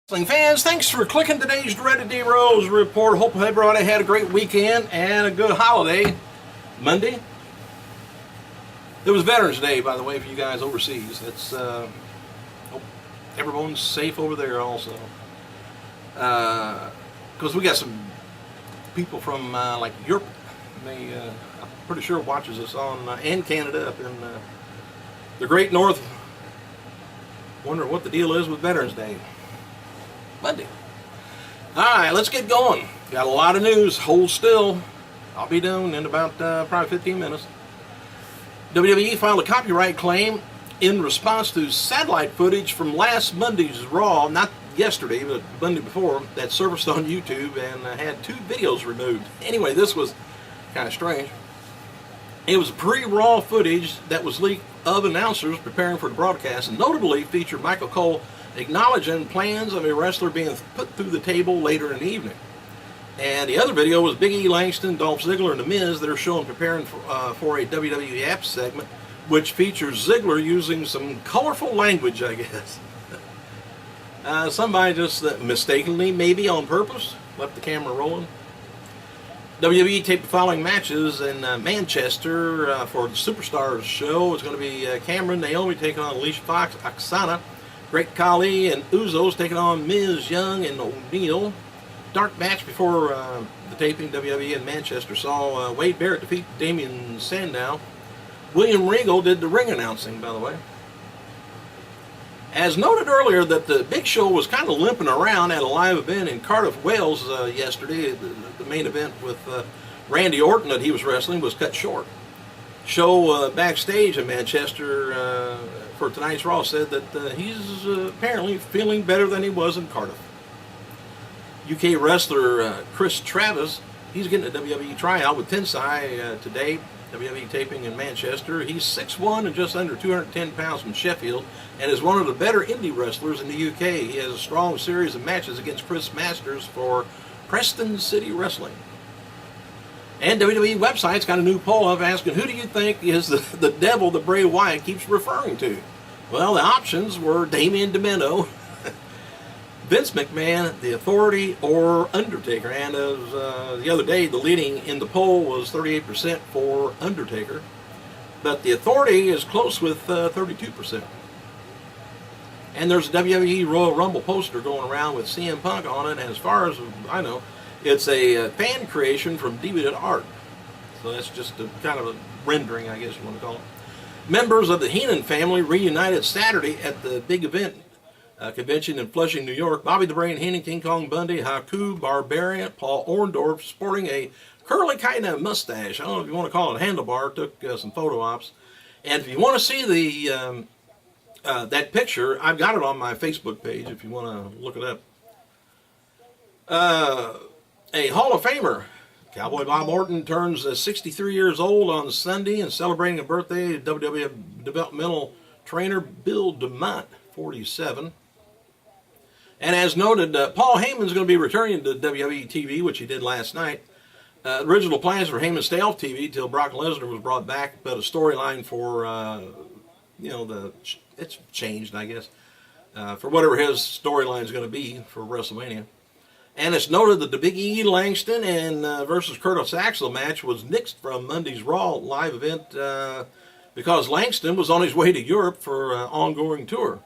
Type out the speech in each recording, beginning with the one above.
Wrestling fans, thanks for clicking today's WWE Rose report. Hope everybody had a great weekend and a good holiday. Monday. It was Veterans Day, by the way, for you guys overseas. That's hope everyone's safe over there also. Because we got some people from like Europe. They, I'm pretty sure watches us on and Canada up in the Great North. Wonder what the deal is with Veterans Day. Monday. Alright, let's get going. Got a lot of news. Hold still. I'll be done in about probably 15 minutes. WWE filed a copyright claim in response to satellite footage from last Monday's Raw, not yesterday, but Monday before, that surfaced on YouTube and had 2 videos removed. Anyway, this was kind of strange. It was pre-Raw footage that was leaked of announcers preparing for the broadcast, and notably featured Michael Cole acknowledging plans of a wrestler being put through the table later in the evening. And the other video was Big E Langston, Dolph Ziggler, and The Miz that are shown preparing for a WWE app segment, which features Ziggler using some colorful language, I guess. Somebody just mistakenly, maybe on purpose, left the camera rolling. WWE taped the following matches in Manchester for the Superstars show. It's going to be Cameron, Naomi taking on Alicia Fox, Oksana, Great Khali and Usos taking on Miz, Young, and O'Neal. Dark match before the taping. WWE in Manchester saw Wade Barrett defeat Damien Sandow. William Regal did the ring announcing, by the way. As noted earlier, that the Big Show was kind of limping around at a live event in Cardiff, Wales yesterday. The main event with Randy Orton that he was wrestling was cut short. Show backstage in Manchester for tonight's Raw said that he's apparently feeling better than he was in Cardiff. UK wrestler Chris Travis, he's getting a WWE tryout with Tensai today. WWE taping in Manchester. He's 6'1" and just under 210 pounds from Sheffield and is one of the better indie wrestlers in the UK. He has a strong series of matches against Chris Masters for Preston City Wrestling. And WWE website's got a new poll up asking, who do you think is the devil that Bray Wyatt keeps referring to? Well, the options were Damien Demento, Vince McMahon, The Authority, or Undertaker. And as the other day, the leading in the poll was 38% for Undertaker. But The Authority is close with 32%. And there's a WWE Royal Rumble poster going around with CM Punk on it. And as far as I know, it's a fan creation from Diva Art. So that's just a kind of a rendering, I guess you want to call it. Members of the HEENAN family reunited Saturday at the big event convention in Flushing, New York. Bobby the Brain Heenan, King Kong Bundy, Haku, Barbarian, Paul Orndorff, sporting a curly kind of mustache. I don't know if you want to call it a handlebar. Took some photo ops. And if you want to see the that picture, I've got it on my Facebook page if you want to look it up. A Hall of Famer, Cowboy Bob Orton, turns 63 years old on Sunday and celebrating a birthday. WWE developmental trainer Bill DeMott, 47. And as noted, Paul Heyman's going to be returning to WWE TV, which he did last night. Original plans for Heyman to stay off TV till Brock Lesnar was brought back, but a storyline for, it's changed, I guess, for whatever his storyline is going to be for WrestleMania. And it's noted that the Big E Langston and versus Curtis Axel match was nixed from Monday's Raw live event because Langston was on his way to Europe for an ongoing tour.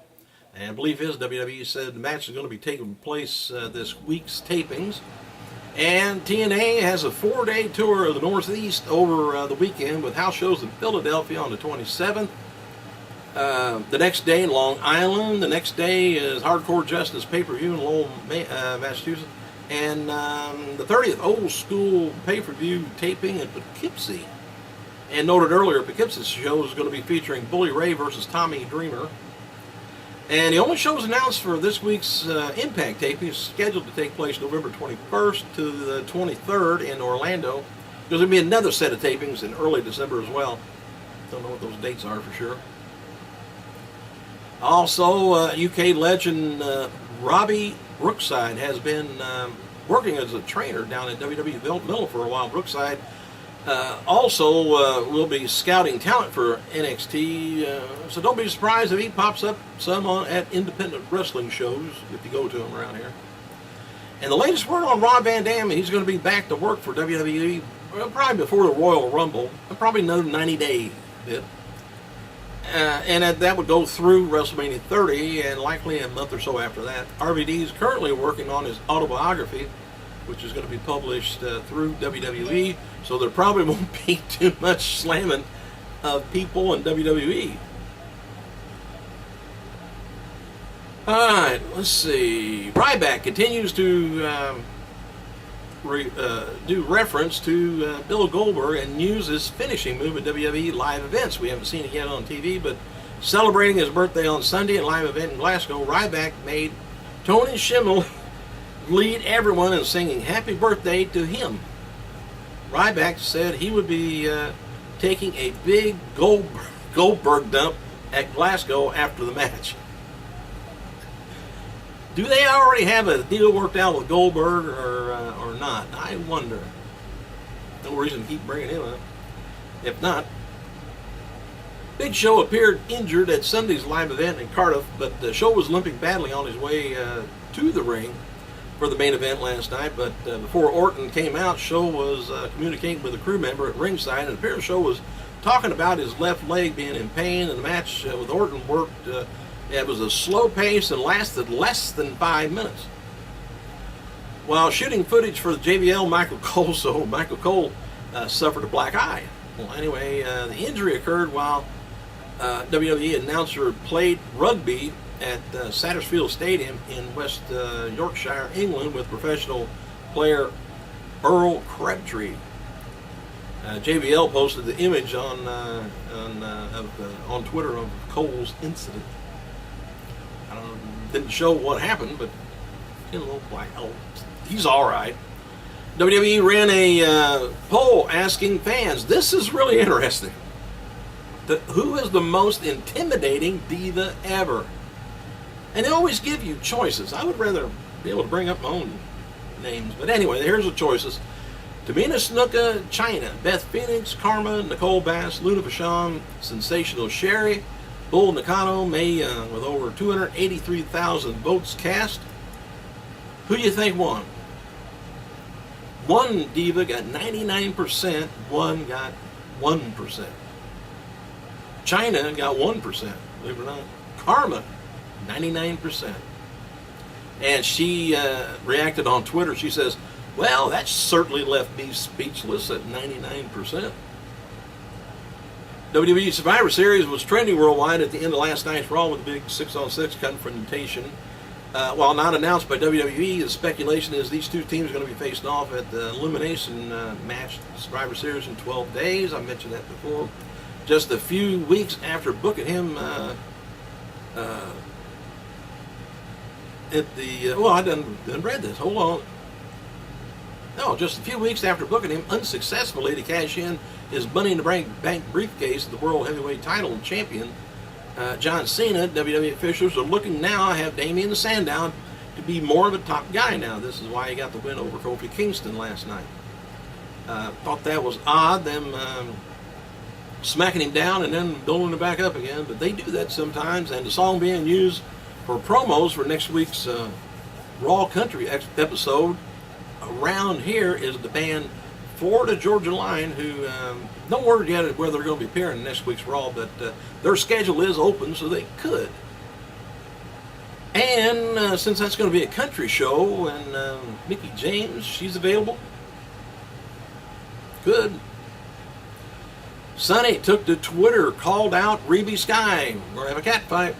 And I believe WWE said the match is going to be taking place this week's tapings. And TNA has a 4-day tour of the Northeast over the weekend with house shows in Philadelphia on the 27th. The next day in Long Island. The next day is Hardcore Justice pay-per-view in Lowell, Massachusetts. And the 30th Old School pay-per-view taping in Poughkeepsie. And noted earlier, Poughkeepsie's show is going to be featuring Bully Ray versus Tommy Dreamer. And the only shows announced for this week's Impact taping is scheduled to take place November 21st to the 23rd in Orlando. There's going to be another set of tapings in early December as well. Don't know what those dates are for sure. Also, UK legend Robbie Brookside has been working as a trainer down at WWE Developmental for a while. Brookside Also, we'll be scouting talent for NXT, so don't be surprised if he pops up some at independent wrestling shows if you go to them around here. And the latest word on Rob Van Dam, he's going to be back to work for WWE probably before the Royal Rumble, probably another 90-day bit. And that would go through WrestleMania 30 and likely a month or so after that. RVD is currently working on his autobiography, which is going to be published through WWE, so there probably won't be too much slamming of people in WWE. Alright, let's see. Ryback continues to do reference to Bill Goldberg and use his finishing move at WWE live events. We haven't seen it yet on TV, but celebrating his birthday on Sunday at a live event in Glasgow, Ryback made Tony Schimmel lead everyone in singing happy birthday to him. Ryback said he would be taking a big Goldberg dump at Glasgow after the match. Do they already have a deal worked out with Goldberg or not? I wonder. No reason to keep bringing him up. If not, Big Show appeared injured at Sunday's live event in Cardiff, but the Show was limping badly on his way to the ring for the main event last night. But before Orton came out, Show was communicating with a crew member at ringside, and it appears Show was talking about his left leg being in pain, and the match with Orton worked. It was a slow pace and lasted less than 5 minutes. While shooting footage for the JBL, Michael Cole suffered a black eye. Well, anyway, the injury occurred while WWE announcer played rugby at Sattersfield Stadium in West Yorkshire, England, with professional player Earl Crabtree. JBL posted the image on Twitter of Cole's incident. Didn't show what happened, but it looked like, oh, he's all right. WWE ran a poll asking fans, this is really interesting, who is the most intimidating diva ever? And they always give you choices. I would rather be able to bring up my own names, but anyway, here's the choices. Tamina Snuka, China, Beth Phoenix, Karma, Nicole Bass, Luna Vachon, Sensational Sherry, Bull Nakano, Mae Young, with over 283,000 votes cast. Who do you think won? One diva got 99%, one got 1%. China got 1%, believe it or not. Karma, 99%. And she reacted on Twitter. She says, well, that certainly left me speechless at 99%. WWE Survivor Series was trending worldwide at the end of last night's Raw with a big 6-on-6 confrontation. While not announced by WWE, the speculation is these two teams are going to be facing off at the elimination match Survivor Series in 12 days. I mentioned that before. Just a few weeks after booking him at the... well, I done read this. Hold on. No, just a few weeks after booking him unsuccessfully to cash in his Money in the Bank briefcase of the World Heavyweight Title champion, John Cena, WWE officials are looking now to have Damien Sandow to be more of a top guy now. This is why he got the win over Kofi Kingston last night. Thought that was odd, them smacking him down and then building him back up again, but they do that sometimes, and the song being used for promos for next week's Raw Country episode around here is the band Florida Georgia Line, who no word yet whether they're going to be appearing in next week's Raw, but their schedule is open, so they could. And since that's going to be a country show, and Mickie James, she's available. Good. Sonny took to Twitter, called out Reby Sky, we're going to have a cat fight,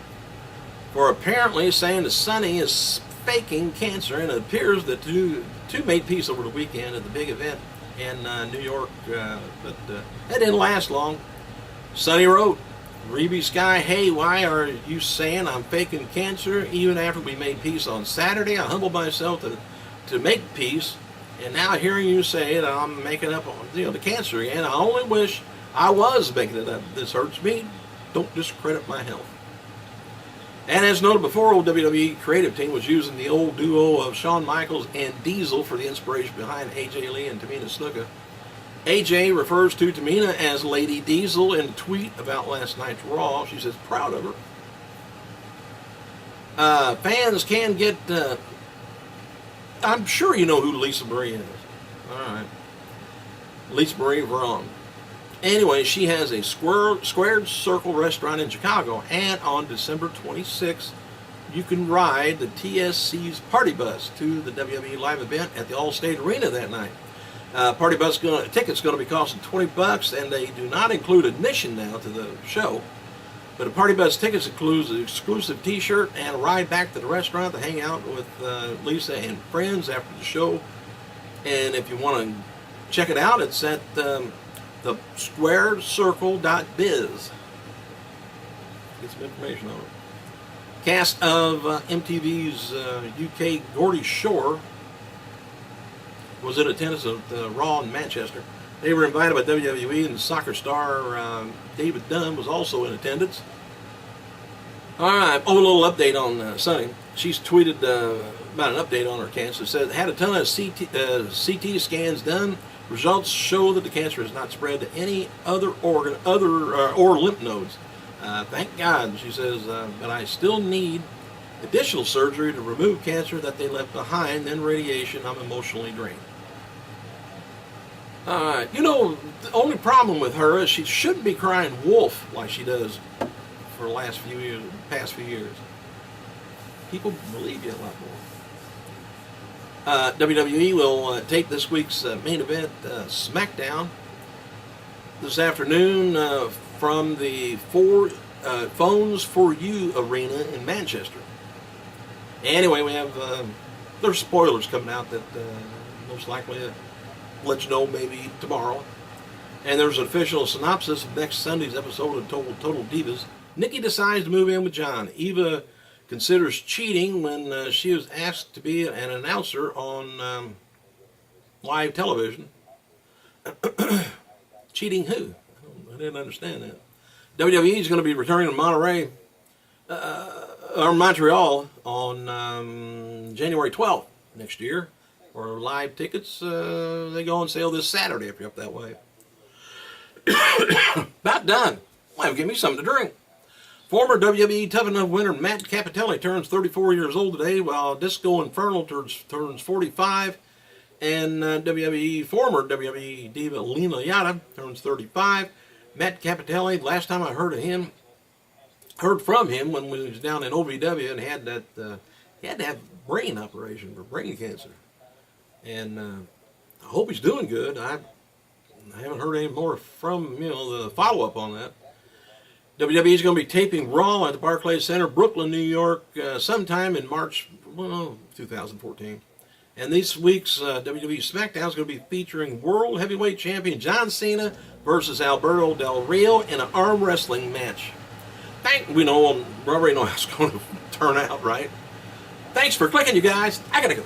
for apparently saying that Sonny is faking cancer, and it appears that two made peace over the weekend at the big event in New York, but that didn't last long. Sonny wrote, Reby Sky, hey, why are you saying I'm faking cancer? Even after we made peace on Saturday, I humbled myself to make peace, and now hearing you say that I'm making up the cancer again, I only wish I was making it up. This hurts me. Don't discredit my health. And as noted before, old WWE creative team was using the old duo of Shawn Michaels and Diesel for the inspiration behind AJ Lee and Tamina Snuka. AJ refers to Tamina as Lady Diesel in a tweet about last night's Raw. She says, proud of her. Fans can get... I'm sure you know who Lisa Marie is. All right. Lisa Marie Vaughan. Anyway, she has a squared circle restaurant in Chicago, and on December 26th, you can ride the TSC's party bus to the WWE live event at the Allstate Arena that night. Party bus tickets going to be costing $20, and they do not include admission now to the show. But a party bus tickets includes an exclusive T-shirt and a ride back to the restaurant to hang out with Lisa and friends after the show. And if you want to check it out, it's at the squarecircle.biz. Get some information on it. Cast of MTV's UK Geordie Shore was in attendance at Raw in Manchester. They were invited by WWE, and soccer star David Dunn was also in attendance. All right, a little update on Sunny. She's tweeted about an update on her cancer. It said, had a ton of CT scans done. Results show that the cancer has not spread to any other organ, or lymph nodes. Thank God, she says, but I still need additional surgery to remove cancer that they left behind, then radiation. I'm emotionally drained. You know, the only problem with her is she shouldn't be crying wolf like she does for the past few years. People believe you a lot more. WWE will tape this week's main event, SmackDown, this afternoon from the Phones for You Arena in Manchester. Anyway, we have there's spoilers coming out that most likely let you know maybe tomorrow. And there's an official synopsis of next Sunday's episode of Total Divas. Nikki decides to move in with John. Eva considers cheating when she was asked to be an announcer on live television. Cheating who? I didn't understand that. WWE is going to be returning to Montreal on January 12th next year. For live tickets, they go on sale this Saturday if you're up that way. About done. Well, give me something to drink. Former WWE Tough Enough winner Matt Capitelli turns 34 years old today, while Disco Inferno turns 45, and former WWE Diva Lena Yata turns 35. Matt Capitelli, last time I heard from him when he was down in OVW and had to have brain operation for brain cancer, and I hope he's doing good. I haven't heard any more from the follow up on that. WWE is going to be taping Raw at the Barclays Center, Brooklyn, New York, sometime in March 2014. And this week's WWE SmackDown is going to be featuring World Heavyweight Champion John Cena versus Alberto Del Rio in an arm wrestling match. We already know how it's going to turn out, right? Thanks for clicking, you guys. I got to go.